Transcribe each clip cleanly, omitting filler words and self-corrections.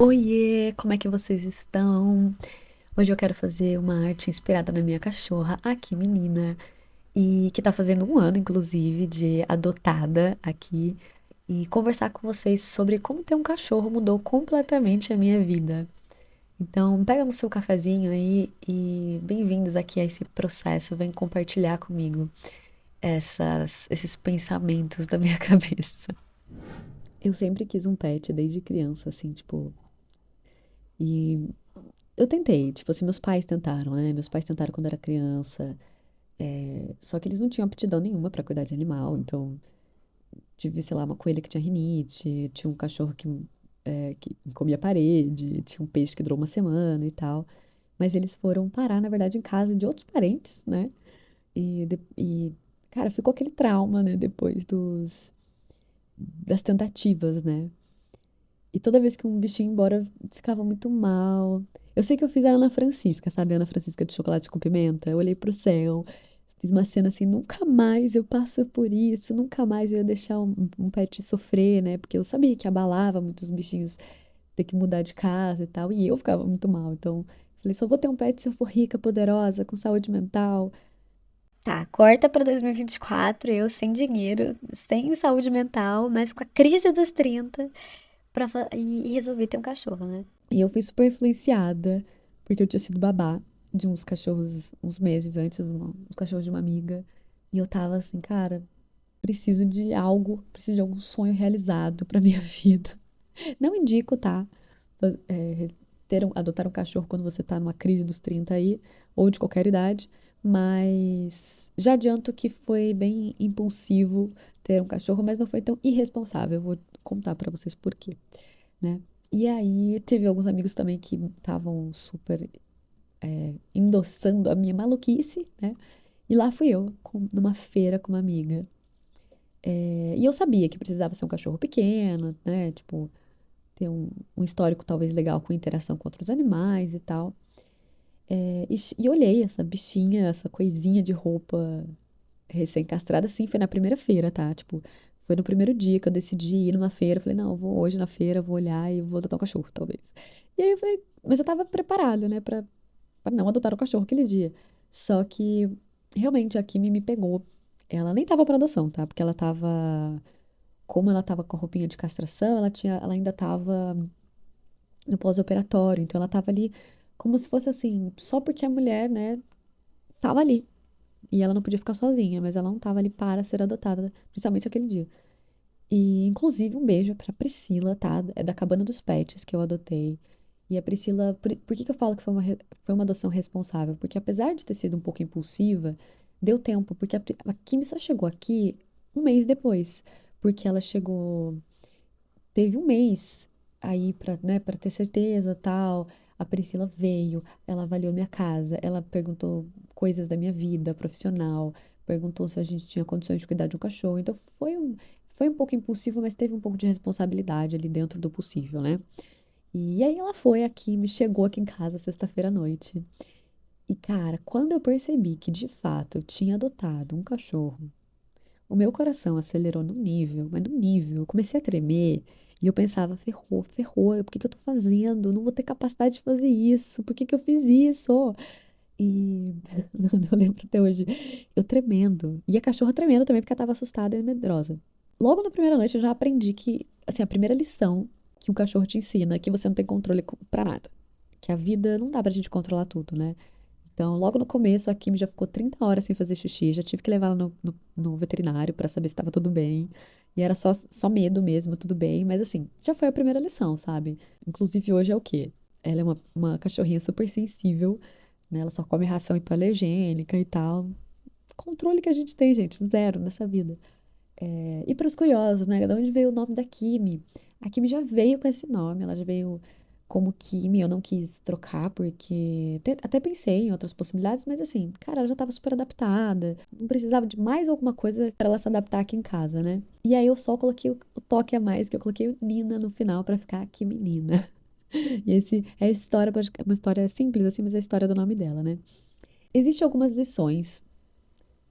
Oiê, como é que vocês estão? Hoje eu quero fazer uma arte inspirada na minha cachorra, aqui menina, e que tá fazendo um ano, inclusive, de adotada aqui, e conversar com vocês sobre como ter um cachorro mudou completamente a minha vida. Então, pega no seu cafezinho aí e bem-vindos aqui a esse processo. Vem compartilhar comigo esses pensamentos da minha cabeça. Eu sempre quis um pet desde criança, assim, tipo, e eu tentei, tipo assim, meus pais tentaram, né? Meus pais tentaram quando era criança, só que eles não tinham aptidão nenhuma pra cuidar de animal, então tive, sei lá, uma coelha que tinha rinite, tinha um cachorro que comia parede, tinha um peixe que durou uma semana e tal. Mas eles foram parar, na verdade, em casa de outros parentes, né? E cara, ficou aquele trauma, né? Depois das tentativas, né? E toda vez que um bichinho ia embora, eu ficava muito mal. Eu sei que eu fiz a Ana Francisca, sabe? A Ana Francisca de chocolate com pimenta. Eu olhei pro céu, fiz uma cena assim, nunca mais eu passo por isso, nunca mais eu ia deixar um pet sofrer, né? Porque eu sabia que abalava muitos bichinhos ter que mudar de casa e tal, e eu ficava muito mal. Então, falei, só vou ter um pet se eu for rica, poderosa, com saúde mental. Tá, corta pra 2024, eu sem dinheiro, sem saúde mental, mas com a crise dos 30 e resolvi ter um cachorro, né? E eu fui super influenciada, porque eu tinha sido babá de uns cachorros uns meses antes, uns cachorros de uma amiga. E eu tava assim, cara, preciso de algo, preciso de algum sonho realizado pra minha vida. Não indico, tá? É, adotar um cachorro quando você tá numa crise dos 30 aí, ou de qualquer idade, mas já adianto que foi bem impulsivo ter um cachorro, mas não foi tão irresponsável. Eu vou contar pra vocês por quê, né? E aí, teve alguns amigos também que estavam super endossando a minha maluquice, né? E lá fui eu, numa feira com uma amiga. E eu sabia que precisava ser um cachorro pequeno, né? Tipo, ter um histórico talvez legal com interação com outros animais e tal. E olhei essa bichinha, essa coisinha de roupa recém-castrada, assim, foi na primeira feira, tá? Tipo, foi no primeiro dia que eu decidi ir numa feira. Eu falei, não, eu vou hoje na feira, vou olhar e vou adotar um cachorro, talvez. E aí eu falei, mas eu tava preparada, né, pra não adotar um cachorro aquele dia. Só que realmente a Kimi me pegou. Ela nem tava pra adoção, tá? Porque ela tava. Como ela tava com a roupinha de castração, ela ainda tava no pós-operatório. Então ela tava ali como se fosse assim, só porque a mulher, né, tava ali. E ela não podia ficar sozinha, mas ela não tava ali para ser adotada, principalmente aquele dia. E, inclusive, um beijo pra Priscila, tá? É da Cabana dos Pets que eu adotei. E a Priscila, por que que eu falo que foi uma adoção responsável? Porque apesar de ter sido um pouco impulsiva, deu tempo, porque a Kimi só chegou aqui um mês depois. Porque ela chegou, teve um mês aí pra, né, pra ter certeza, tal. A Priscila veio, ela avaliou minha casa, ela perguntou coisas da minha vida profissional, perguntou se a gente tinha condições de cuidar de um cachorro. Então foi um pouco impulsivo, mas teve um pouco de responsabilidade ali dentro do possível, né? E aí ela foi aqui, me chegou aqui em casa sexta-feira à noite. E cara, quando eu percebi que de fato eu tinha adotado um cachorro, o meu coração acelerou no nível, mas no nível. Eu comecei a tremer e eu pensava, ferrou, ferrou, por que que eu tô fazendo? Eu não vou ter capacidade de fazer isso, por que que eu fiz isso? E eu lembro até hoje, eu tremendo. E a cachorra tremendo também, porque ela tava assustada e medrosa. Logo na primeira noite eu já aprendi que, assim, a primeira lição que um cachorro te ensina é que você não tem controle pra nada. Que a vida não dá pra gente controlar tudo, né? Então, logo no começo, a Kim já ficou 30 horas sem fazer xixi. Já tive que levar ela no veterinário pra saber se estava tudo bem. E era só medo mesmo, tudo bem. Mas assim, já foi a primeira lição, sabe? Inclusive, hoje é o quê? Ela é uma cachorrinha super sensível, né? Ela só come ração hipoalergênica e tal. Controle que a gente tem, gente, zero nessa vida. E para os curiosos, né? De onde veio o nome da Kimi? A Kimi já veio com esse nome, ela já veio como Kimi, eu não quis trocar porque até pensei em outras possibilidades, mas assim, cara, ela já estava super adaptada, não precisava de mais alguma coisa para ela se adaptar aqui em casa, né? E aí eu só coloquei o toque a mais, que eu coloquei o Nina no final para ficar Kimi Nina. E esse é a história, uma história simples assim, mas é a história do nome dela, né? Existem algumas lições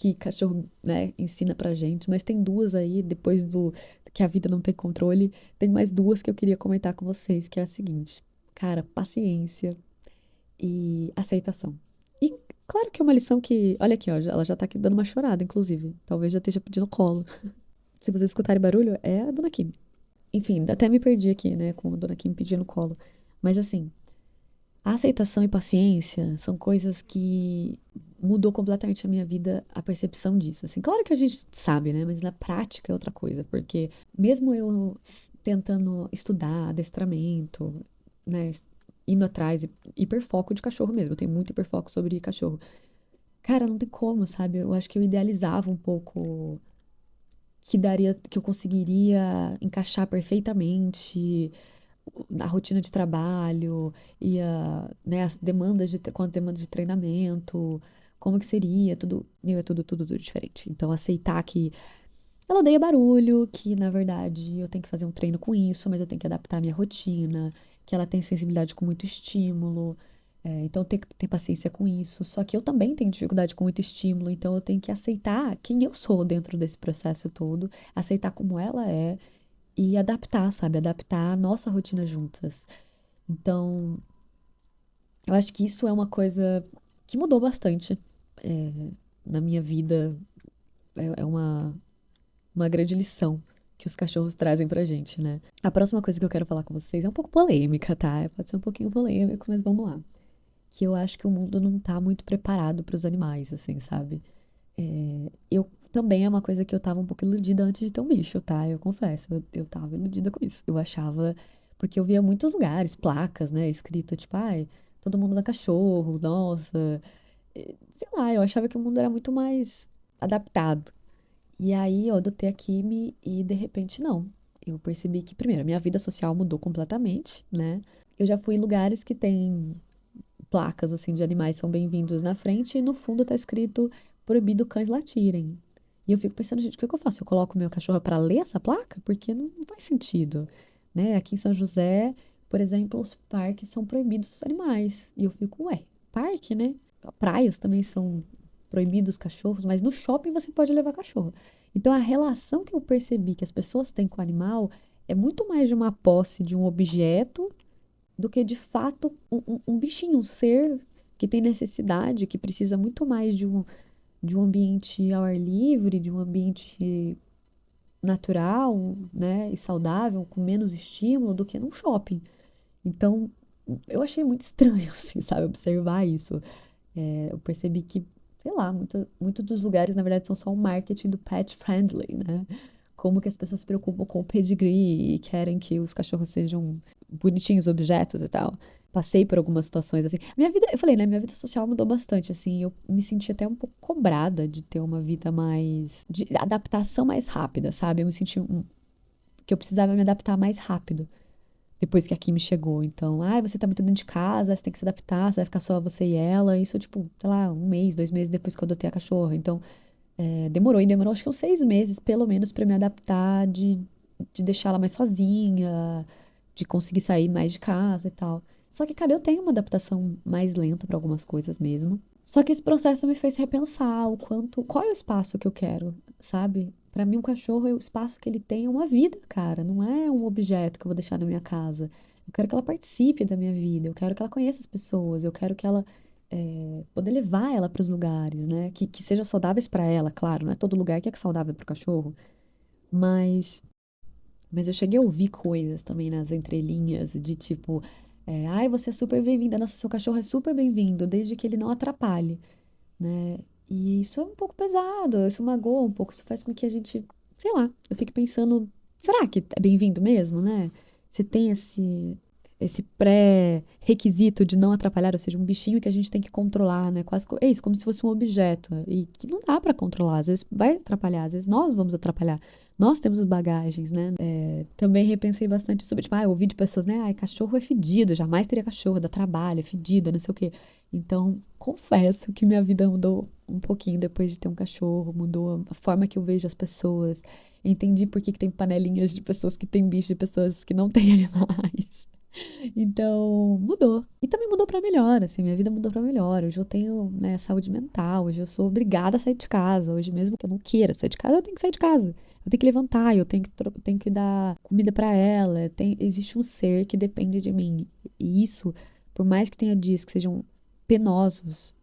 que cachorro, né, ensina pra gente, mas tem duas aí, depois do que a vida não tem controle, tem mais duas que eu queria comentar com vocês, que é a seguinte, cara, paciência e aceitação. E claro que é uma lição que, olha aqui, ó, ela já tá aqui dando uma chorada, inclusive, talvez já esteja pedindo colo. Se vocês escutarem barulho, é a Dona Kim. Enfim, até me perdi aqui, né, com a Dona Kim pedindo colo. Mas assim, a aceitação e paciência são coisas que mudou completamente a minha vida, a percepção disso. Assim, claro que a gente sabe, né? Mas na prática é outra coisa, porque mesmo eu tentando estudar adestramento, né? Indo atrás, hiperfoco de cachorro mesmo, eu tenho muito hiperfoco sobre cachorro. Cara, não tem como, sabe? Eu acho que eu idealizava um pouco que daria, que eu conseguiria encaixar perfeitamente na rotina de trabalho e né, as demandas com as demandas de treinamento, como que seria, tudo, meu, é tudo diferente. Então, aceitar que ela odeia barulho, que na verdade eu tenho que fazer um treino com isso, mas eu tenho que adaptar a minha rotina, que ela tem sensibilidade com muito estímulo, então eu tenho que ter paciência com isso. Só que eu também tenho dificuldade com muito estímulo, então eu tenho que aceitar quem eu sou dentro desse processo todo, aceitar como ela é e adaptar, sabe? Adaptar a nossa rotina juntas. Então, eu acho que isso é uma coisa que mudou bastante é, na minha vida. É uma grande lição que os cachorros trazem pra gente, né? A próxima coisa que eu quero falar com vocês é um pouco polêmica, tá? Pode ser um pouquinho polêmico, mas vamos lá. Que eu acho que o mundo não tá muito preparado pros animais, assim, sabe? Eu também é uma coisa que eu tava um pouco iludida antes de ter um bicho, tá? Eu confesso, eu tava iludida com isso. Eu achava, porque eu via muitos lugares, placas, né, escrito tipo, ai, todo mundo dá cachorro, nossa. Sei lá, eu achava que o mundo era muito mais adaptado. E aí eu adotei a Kimi e de repente não. Eu percebi que, primeiro, a minha vida social mudou completamente, né? Eu já fui em lugares que tem placas assim de animais são bem-vindos na frente e no fundo tá escrito proibido cães latirem. E eu fico pensando, gente, o que que eu faço? Eu coloco meu cachorro para ler essa placa? Porque não faz sentido, né? Aqui em São José, por exemplo, os parques são proibidos os animais. E eu fico, ué, parque, né? Praias também são proibidos cachorros, mas no shopping você pode levar cachorro. Então a relação que eu percebi que as pessoas têm com o animal é muito mais de uma posse de um objeto do que de fato um bichinho, um ser que tem necessidade, que precisa muito mais de um ambiente ao ar livre, de um ambiente natural, né, e saudável, com menos estímulo do que num shopping. Então, eu achei muito estranho, assim, sabe, observar isso. Eu percebi que, sei lá, muito dos lugares, na verdade, são só um marketing do pet friendly, né? Como que as pessoas se preocupam com o pedigree e querem que os cachorros sejam bonitinhos objetos e tal. Passei por algumas situações assim. Minha vida, eu falei, né? Minha vida social mudou bastante, assim. Eu me senti até um pouco cobrada de ter uma vida mais. De adaptação mais rápida, sabe? Eu me senti que eu precisava me adaptar mais rápido depois que a Kimi chegou. Então, você tá muito dentro de casa, você tem que se adaptar, você vai ficar só você e ela. Isso, tipo, sei lá, um mês, 2 meses depois que eu adotei a cachorra. Então, demorou acho que uns 6 meses, pelo menos, pra me adaptar de deixar ela mais sozinha, de conseguir sair mais de casa e tal. Só que, cara, eu tenho uma adaptação mais lenta pra algumas coisas mesmo. Só que esse processo me fez repensar qual é o espaço que eu quero, sabe? Pra mim, um cachorro é o espaço que ele tem, é uma vida, cara. Não é um objeto que eu vou deixar na minha casa. Eu quero que ela participe da minha vida, eu quero que ela conheça as pessoas, eu quero que ela poder levar ela para os lugares, né? Que sejam saudáveis para ela, claro. Não é todo lugar que é saudável para o cachorro, mas mas eu cheguei a ouvir coisas também nas entrelinhas de tipo, ai, você é super bem-vinda, nossa, seu cachorro é super bem-vindo, desde que ele não atrapalhe, né? E isso é um pouco pesado, isso magoa um pouco, isso faz com que a gente, sei lá, eu fique pensando, será que é bem-vindo mesmo, né? Se tem esse pré-requisito de não atrapalhar, ou seja, um bichinho que a gente tem que controlar, né? Quase, é isso, como se fosse um objeto. E que não dá pra controlar, às vezes vai atrapalhar, às vezes nós vamos atrapalhar. Nós temos as bagagens, né? Também repensei bastante sobre, tipo, eu ouvi de pessoas, né? Ai, cachorro é fedido, jamais teria cachorro, dá trabalho, é fedido, não sei o quê. Então, confesso que minha vida mudou um pouquinho depois de ter um cachorro, mudou a forma que eu vejo as pessoas. Entendi por que tem panelinhas de pessoas que têm bicho e pessoas que não têm animais. Então, mudou. E também mudou pra melhor, assim, minha vida mudou pra melhor. Hoje eu tenho, né, saúde mental, hoje eu sou obrigada a sair de casa. Hoje mesmo que eu não queira sair de casa, eu tenho que sair de casa. Eu tenho que levantar, tenho que dar comida pra ela. Existe um ser que depende de mim. E isso, por mais que tenha dias que sejam penosos,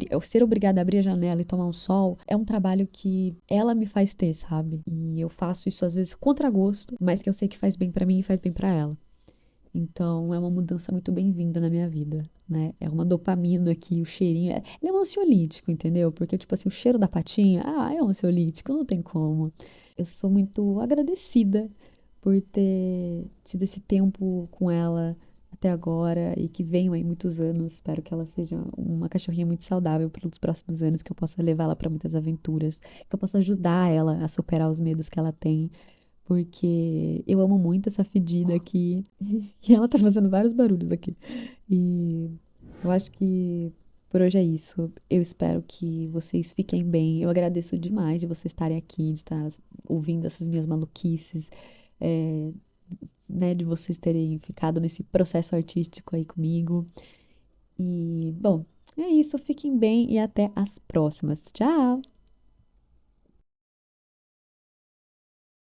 eu ser obrigada a abrir a janela e tomar um sol é um trabalho que ela me faz ter, sabe? E eu faço isso às vezes contra gosto, mas que eu sei que faz bem pra mim e faz bem pra ela. Então é uma mudança muito bem-vinda na minha vida, né? É uma dopamina aqui, o cheirinho. Ele é um ansiolítico, entendeu? Porque, tipo assim, o cheiro da patinha, é um ansiolítico, não tem como. Eu sou muito agradecida por ter tido esse tempo com ela até agora e que venham aí muitos anos. Espero que ela seja uma cachorrinha muito saudável pelos próximos anos, que eu possa levá-la para muitas aventuras, que eu possa ajudar ela a superar os medos que ela tem porque eu amo muito essa fedida aqui. E ela tá fazendo vários barulhos aqui. E eu acho que por hoje é isso. Eu espero que vocês fiquem bem. Eu agradeço demais de vocês estarem aqui, de estar ouvindo essas minhas maluquices, é, né, de vocês terem ficado nesse processo artístico aí comigo. E, bom, é isso. Fiquem bem e até as próximas. Tchau!